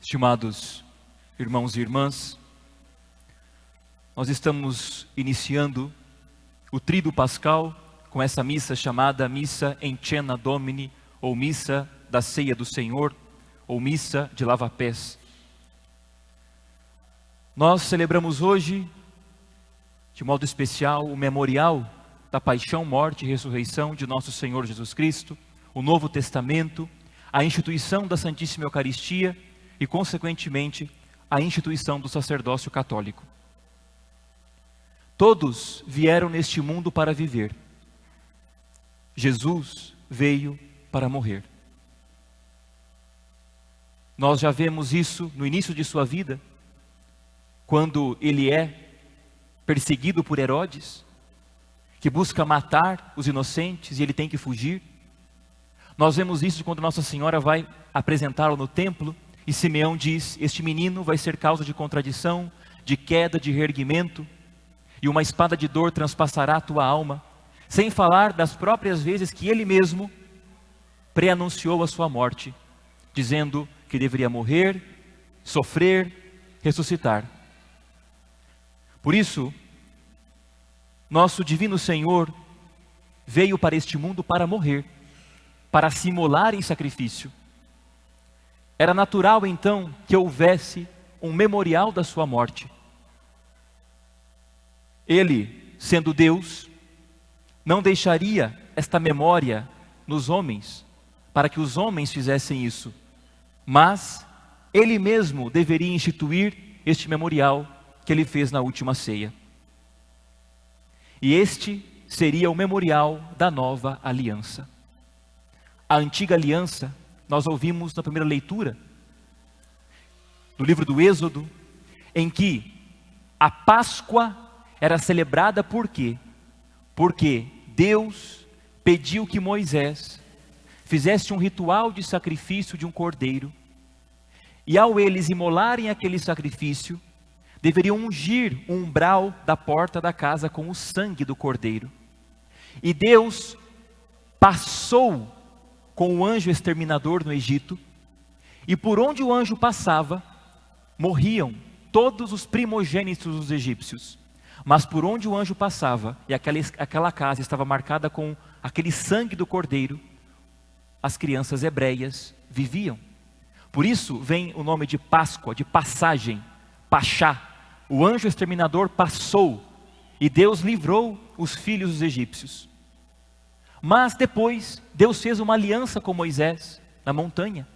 Estimados irmãos e irmãs, nós estamos iniciando o Tríduo Pascal com essa missa chamada Missa em Cena Domini, ou Missa da Ceia do Senhor, ou Missa de Lava-Pés. Nós celebramos hoje, de modo especial, o memorial da paixão, morte e ressurreição de nosso Senhor Jesus Cristo, o Novo Testamento, a instituição da Santíssima Eucaristia e, consequentemente, a instituição do sacerdócio católico. Todos vieram neste mundo para viver. Jesus veio para morrer. Nós já vemos isso no início de sua vida, quando ele é perseguido por Herodes, que busca matar os inocentes e ele tem que fugir. Nós vemos isso quando Nossa Senhora vai apresentá-lo no templo e Simeão diz: este menino vai ser causa de contradição, de queda, de reerguimento, e uma espada de dor transpassará a tua alma, sem falar das próprias vezes que ele mesmo preanunciou a sua morte, dizendo que deveria morrer, sofrer, ressuscitar. Por isso, nosso Divino Senhor veio para este mundo para morrer, para se imolar em sacrifício. Era natural então que houvesse um memorial da sua morte. Ele, sendo Deus, não deixaria esta memória nos homens, para que os homens fizessem isso, mas ele mesmo deveria instituir este memorial que ele fez na última ceia. E este seria o memorial da nova aliança. A antiga aliança, nós ouvimos na primeira leitura do livro do Êxodo, em que a Páscoa era celebrada por quê? Porque Deus pediu que Moisés fizesse um ritual de sacrifício de um cordeiro, e ao eles imolarem aquele sacrifício, deveriam ungir o umbral da porta da casa com o sangue do cordeiro. E Deus passou com o anjo exterminador no Egito, e por onde o anjo passava, morriam todos os primogênitos dos egípcios. Mas por onde o anjo passava, e aquela casa estava marcada com aquele sangue do cordeiro, as crianças hebreias viviam. Por isso vem o nome de Páscoa, de passagem, Pachá. O anjo exterminador passou, e Deus livrou os filhos dos egípcios. Mas depois, Deus fez uma aliança com Moisés na montanha.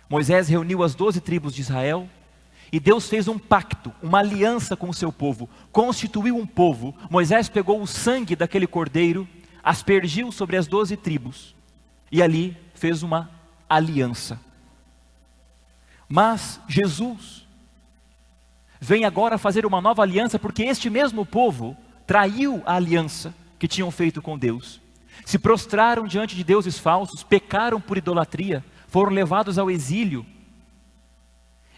Moisés reuniu as 12 tribos de Israel, e Deus fez um pacto, uma aliança com o seu povo, constituiu um povo. Moisés pegou o sangue daquele cordeiro, aspergiu sobre as 12 tribos, e ali fez uma aliança. Mas Jesus vem agora fazer uma nova aliança, porque este mesmo povo traiu a aliança que tinham feito com Deus. Se prostraram diante de deuses falsos, pecaram por idolatria, foram levados ao exílio.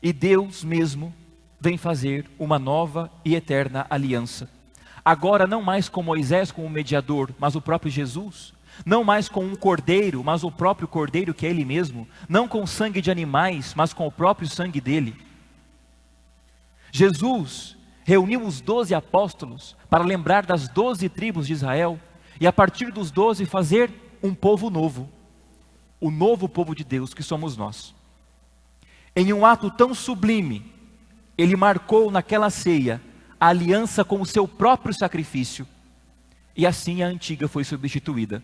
E Deus mesmo vem fazer uma nova e eterna aliança. Agora não mais com Moisés como mediador, mas o próprio Jesus. Não mais com um cordeiro, mas o próprio cordeiro que é ele mesmo. Não com sangue de animais, mas com o próprio sangue dele. Jesus reuniu os 12 apóstolos para lembrar das 12 tribos de Israel, e a partir dos 12 fazer um povo novo, o novo povo de Deus que somos nós. Em um ato tão sublime, ele marcou naquela ceia a aliança com o seu próprio sacrifício, e assim a antiga foi substituída.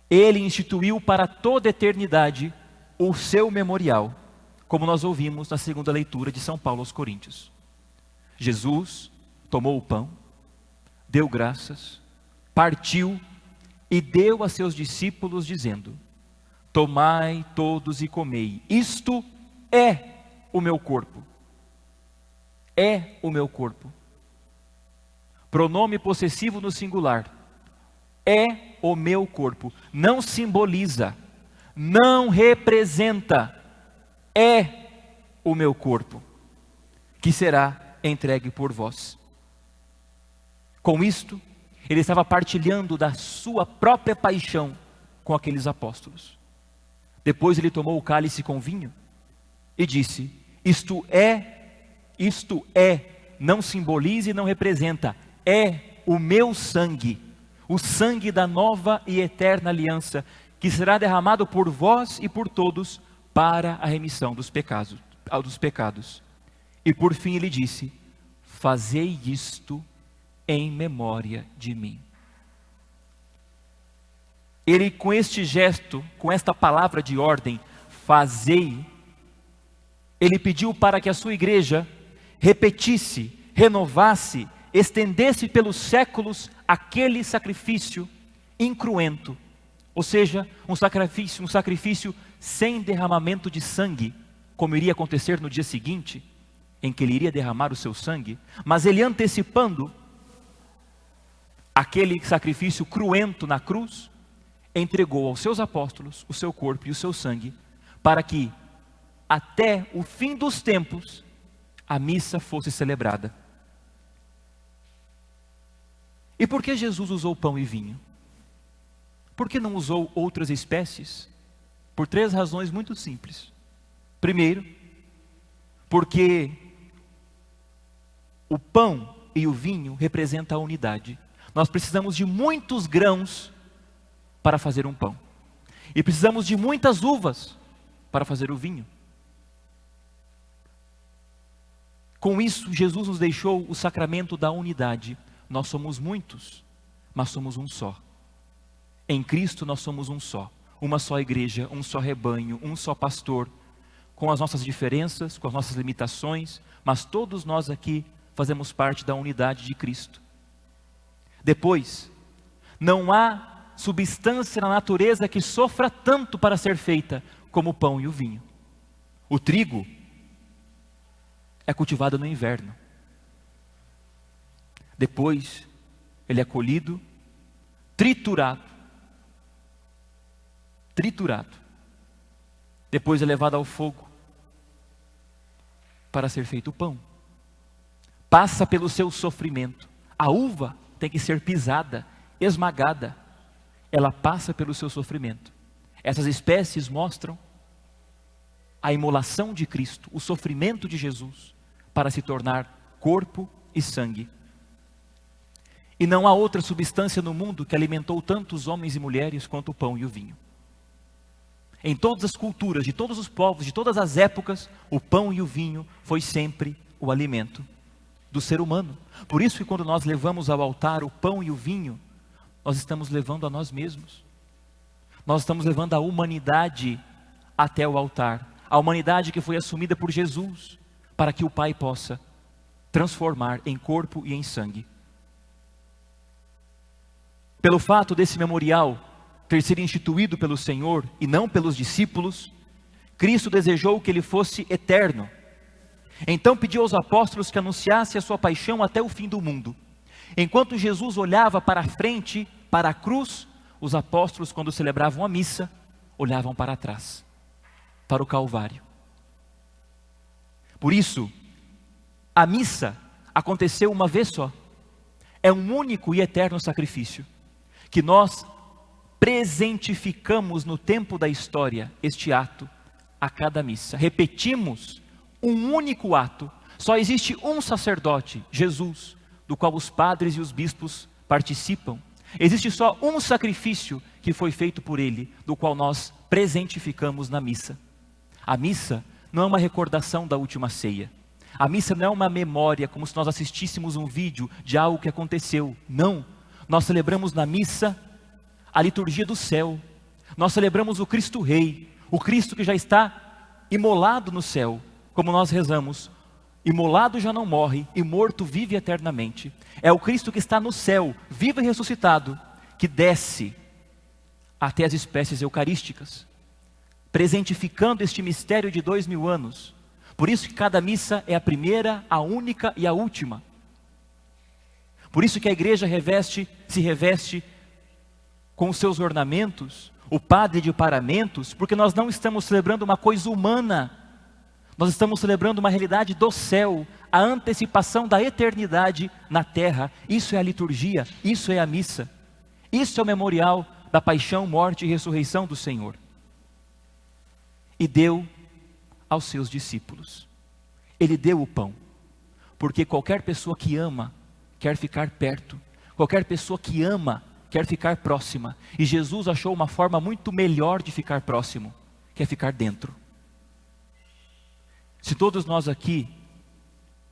Ele instituiu para toda a eternidade o seu memorial, como nós ouvimos na segunda leitura de São Paulo aos Coríntios. Jesus tomou o pão, deu graças, partiu e deu a seus discípulos dizendo: tomai todos e comei, isto é o meu corpo. É o meu corpo. Pronome possessivo no singular. É o meu corpo. Não simboliza, não representa. É o meu corpo, que será entregue por vós. Com isto, ele estava partilhando da sua própria paixão com aqueles apóstolos. Depois ele tomou o cálice com vinho e disse: isto é, não simboliza e não representa, é o meu sangue, o sangue da nova e eterna aliança, que será derramado por vós e por todos para a remissão dos pecados. E por fim ele disse: fazei isto em memória de mim. Ele, com este gesto, com esta palavra de ordem, fazei, ele pediu para que a sua igreja repetisse, renovasse, estendesse pelos séculos aquele sacrifício incruento, ou seja, um sacrifício sem derramamento de sangue, como iria acontecer no dia seguinte, em que ele iria derramar o seu sangue, mas ele antecipando aquele sacrifício cruento na cruz, entregou aos seus apóstolos o seu corpo e o seu sangue, para que até o fim dos tempos a missa fosse celebrada. E por que Jesus usou pão e vinho? Por que não usou outras espécies? Por 3 razões muito simples. Primeiro, porque o pão e o vinho representam a unidade. Nós precisamos de muitos grãos para fazer um pão, e precisamos de muitas uvas para fazer o vinho. Com isso, Jesus nos deixou o sacramento da unidade. Nós somos muitos, mas somos um só. Em Cristo nós somos um só, uma só igreja, um só rebanho, um só pastor, com as nossas diferenças, com as nossas limitações, mas todos nós aqui fazemos parte da unidade de Cristo. Depois, não há substância na natureza que sofra tanto para ser feita como o pão e o vinho. O trigo é cultivado no inverno. Depois, ele é colhido, triturado. Depois é levado ao fogo para ser feito o pão. Passa pelo seu sofrimento. A uva tem que ser pisada, esmagada. Ela passa pelo seu sofrimento. Essas espécies mostram a imolação de Cristo, o sofrimento de Jesus, para se tornar corpo e sangue. E não há outra substância no mundo que alimentou tantos homens e mulheres quanto o pão e o vinho. Em todas as culturas, de todos os povos, de todas as épocas, o pão e o vinho foi sempre o alimento do ser humano. Por isso que quando nós levamos ao altar o pão e o vinho, nós estamos levando a nós mesmos. Nós estamos levando a humanidade até o altar. A humanidade que foi assumida por Jesus, para que o Pai possa transformar em corpo e em sangue. Pelo fato desse memorial ter sido instituído pelo Senhor e não pelos discípulos, Cristo desejou que ele fosse eterno. Então pediu aos apóstolos que anunciasse a sua paixão até o fim do mundo. Enquanto Jesus olhava para a frente, para a cruz, os apóstolos, quando celebravam a missa, olhavam para trás, para o Calvário. Por isso, a missa aconteceu uma vez só. É um único e eterno sacrifício, que nós presentificamos no tempo da história, este ato, a cada missa. Repetimos um único ato. Só existe um sacerdote, Jesus, do qual os padres e os bispos participam. Existe só um sacrifício que foi feito por ele, do qual nós presentificamos na missa. A missa não é uma recordação da última ceia. A missa não é uma memória, como se nós assistíssemos um vídeo de algo que aconteceu. Não, nós celebramos na missa a liturgia do céu. Nós celebramos o Cristo Rei, o Cristo que já está imolado no céu, como nós rezamos. Imolado já não morre, e morto vive eternamente. É o Cristo que está no céu, vivo e ressuscitado, que desce até as espécies eucarísticas, presentificando este mistério de 2000 anos. Por isso que cada missa é a primeira, a única e a última. Por isso que a igreja se reveste com os seus ornamentos, o padre de paramentos, porque nós não estamos celebrando uma coisa humana. Nós estamos celebrando uma realidade do céu, a antecipação da eternidade na terra. Isso é a liturgia, isso é a missa. Isso é o memorial da paixão, morte e ressurreição do Senhor. E deu aos seus discípulos. Ele deu o pão, porque qualquer pessoa que ama quer ficar perto, qualquer pessoa que ama quer ficar próxima, e Jesus achou uma forma muito melhor de ficar próximo, que é ficar dentro. Se todos nós aqui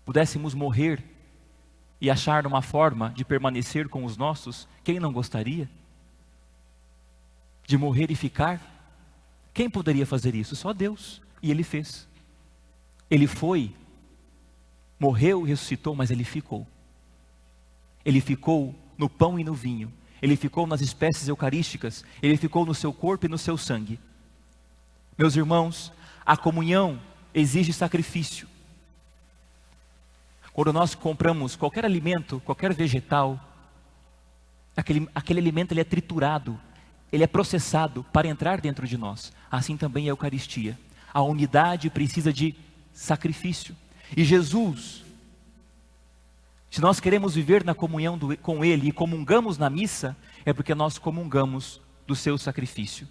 pudéssemos morrer e achar uma forma de permanecer com os nossos, quem não gostaria? De morrer e ficar? Quem poderia fazer isso? Só Deus, e Ele fez. Ele foi, morreu, ressuscitou, mas Ele ficou. Ele ficou no pão e no vinho, Ele ficou nas espécies eucarísticas, Ele ficou no seu corpo e no seu sangue. Meus irmãos, a comunhão exige sacrifício. Quando nós compramos qualquer alimento, qualquer vegetal, aquele alimento ele é triturado, ele é processado para entrar dentro de nós. Assim também é a Eucaristia. A unidade precisa de sacrifício. E Jesus, se nós queremos viver na comunhão com Ele e comungamos na missa, é porque nós comungamos do seu sacrifício.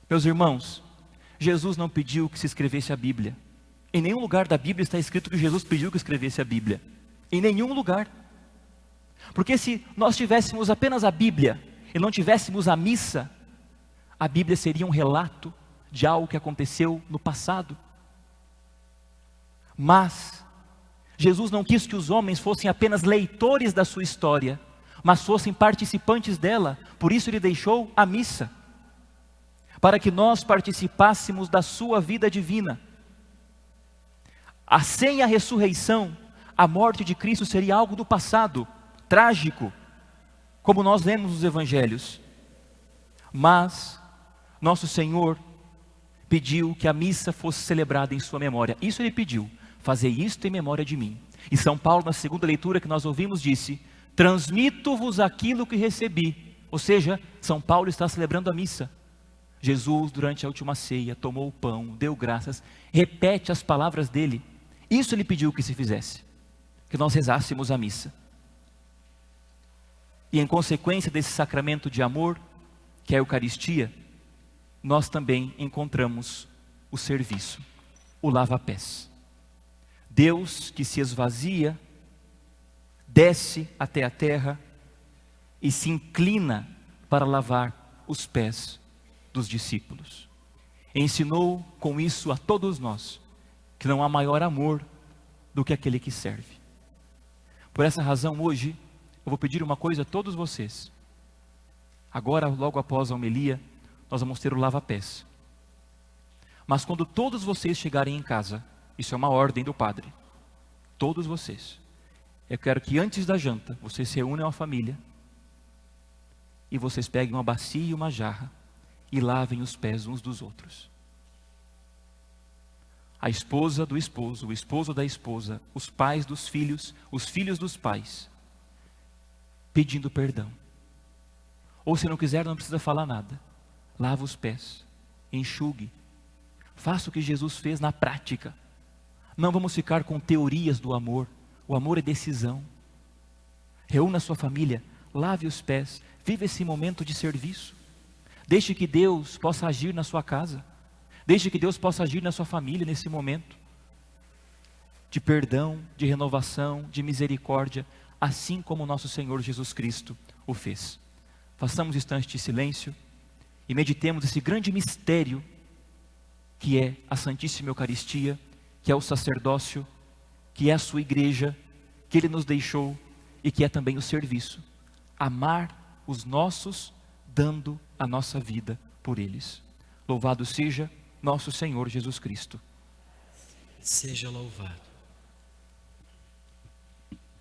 Meus irmãos, Jesus não pediu que se escrevesse a Bíblia. Em nenhum lugar da Bíblia está escrito que Jesus pediu que escrevesse a Bíblia. Em nenhum lugar. Porque se nós tivéssemos apenas a Bíblia e não tivéssemos a missa, a Bíblia seria um relato de algo que aconteceu no passado. Mas Jesus não quis que os homens fossem apenas leitores da sua história, mas fossem participantes dela. Por isso Ele deixou a missa, para que nós participássemos da sua vida divina. Sem a ressurreição, a morte de Cristo seria algo do passado, trágico, como nós lemos nos evangelhos. Mas nosso Senhor pediu que a missa fosse celebrada em sua memória. Isso Ele pediu: fazei isto em memória de mim. E São Paulo, na segunda leitura que nós ouvimos, disse: transmito-vos aquilo que recebi. Ou seja, São Paulo está celebrando a missa. Jesus, durante a última ceia, tomou o pão, deu graças, repete as palavras dele. Isso Ele pediu que se fizesse, que nós rezássemos a missa. E em consequência desse sacramento de amor, que é a Eucaristia, nós também encontramos o serviço, o lava-pés. Deus que se esvazia, desce até a terra e se inclina para lavar os pés dos discípulos. Ensinou com isso a todos nós que não há maior amor do que aquele que serve. Por essa razão, hoje, eu vou pedir uma coisa a todos vocês. Agora, logo após a homilia, nós vamos ter o lava-pés. Mas quando todos vocês chegarem em casa, isso é uma ordem do padre, todos vocês, eu quero que antes da janta, vocês se reúnam a família, e vocês peguem uma bacia e uma jarra, e lavem os pés uns dos outros. A esposa do esposo, o esposo da esposa, os pais dos filhos, os filhos dos pais, pedindo perdão. Ou se não quiser, não precisa falar nada. Lava os pés, enxugue, faça o que Jesus fez na prática. Não vamos ficar com teorias do amor. O amor é decisão. Reúna a sua família, lave os pés, viva esse momento de serviço. Deixe que Deus possa agir na sua casa. Deixe que Deus possa agir na sua família nesse momento de perdão, de renovação, de misericórdia, assim como o nosso Senhor Jesus Cristo o fez. Façamos um instante de silêncio e meditemos esse grande mistério que é a Santíssima Eucaristia, que é o sacerdócio, que é a sua igreja, que Ele nos deixou e que é também o serviço. Amar os nossos, dando a nossa vida por eles. Louvado seja nosso Senhor Jesus Cristo. Seja louvado.